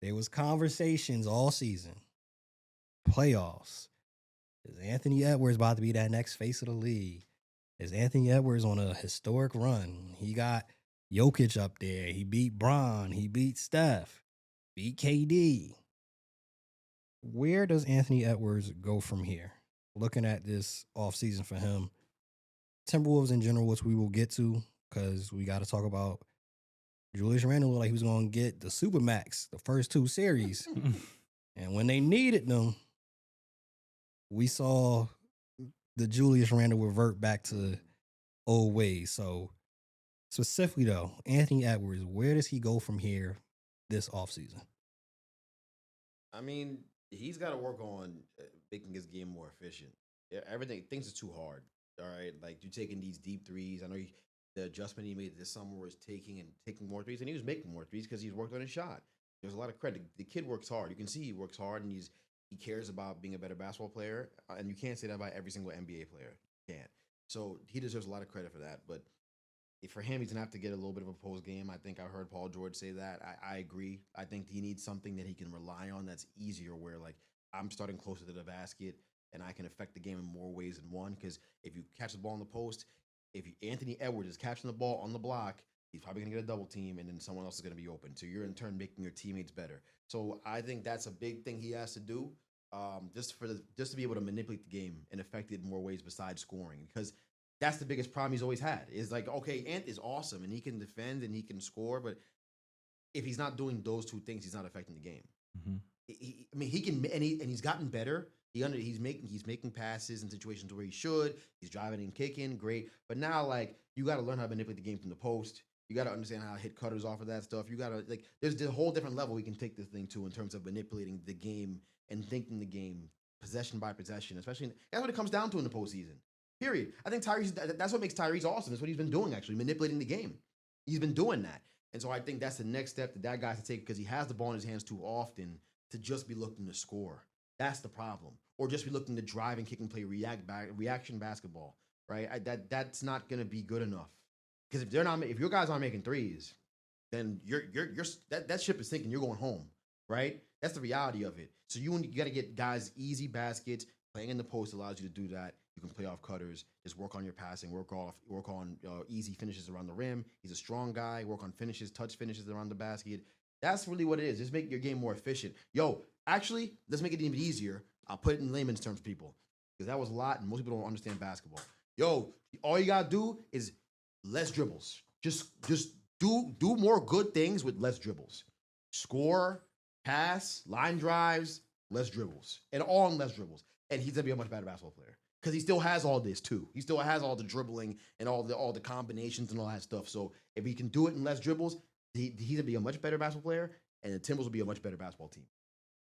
There was conversations all season, playoffs. Is Anthony Edwards about to be that next face of the league? Is Anthony Edwards on a historic run? He got Jokic up there. He beat Bron. He beat Steph. Beat KD. Where does Anthony Edwards go from here? Looking at this offseason for him, Timberwolves in general, which we will get to because we got to talk about Julius Randle looked like he was going to get the Supermax the first two series. And when they needed them, we saw the Julius Randle revert back to old ways. So specifically though, Anthony Edwards, where does he go from here this offseason? I mean, he's got to work on making his game more efficient. Everything, things are too hard. All right, like you're taking these deep threes. I know the adjustment he made this summer was taking more threes, and he was making more threes because he's worked on his shot. There's a lot of credit. The kid works hard. You can see he works hard, and he cares about being a better basketball player. And you can't say that about every single NBA player. You can't. So he deserves a lot of credit for that. But for him, he's gonna have to get a little bit of a post game. I think I heard Paul George say that. I agree. I think he needs something that he can rely on that's easier. Where like I'm starting closer to the basket and I can affect the game in more ways than one. Because if you catch the ball in the post, if Anthony Edwards is catching the ball on the block, he's probably gonna get a double team, and then someone else is gonna be open. So you're in turn making your teammates better. So I think that's a big thing he has to do, just to be able to manipulate the game and affect it in more ways besides scoring. Because that's the biggest problem he's always had. Is like, okay, Ant is awesome and he can defend and he can score, but if he's not doing those two things, he's not affecting the game. Mm-hmm. I mean, he can, and he's gotten better. He's making passes in situations where he should. He's driving and kicking, great. But now, like, you got to learn how to manipulate the game from the post. You got to understand how to hit cutters off of that stuff. You got to like, there's a whole different level we can take this thing to in terms of manipulating the game and thinking the game possession by possession. Especially that's what it comes down to in the postseason. Period. I think Tyrese. That's what makes Tyrese awesome. That's what he's been doing. Actually, manipulating the game. He's been doing that, and so I think that's the next step that guy has to take because he has the ball in his hands too often to just be looking to score. That's the problem. Or just be looking to drive and kick and play reaction basketball, right? That's not going to be good enough. Because if your guys aren't making threes, then that ship is sinking. You're going home, right? That's the reality of it. So you got to get guys easy baskets. Playing in the post allows you to do that. You can play off cutters. Just work on your passing. Work on easy finishes around the rim. He's a strong guy. Work on touch finishes around the basket. That's really what it is. Just make your game more efficient. Yo, actually, let's make it even easier. I'll put it in layman's terms, people, because that was a lot, and most people don't understand basketball. Yo, all you gotta do is less dribbles. Just do more good things with less dribbles. Score, pass, line drives, less dribbles, and all in less dribbles. And he's gonna be a much better basketball player because he still has all this too. He still has all the dribbling and all the combinations and all that stuff. So if he can do it in less dribbles, he's gonna be a much better basketball player, and the Timberwolves will be a much better basketball team.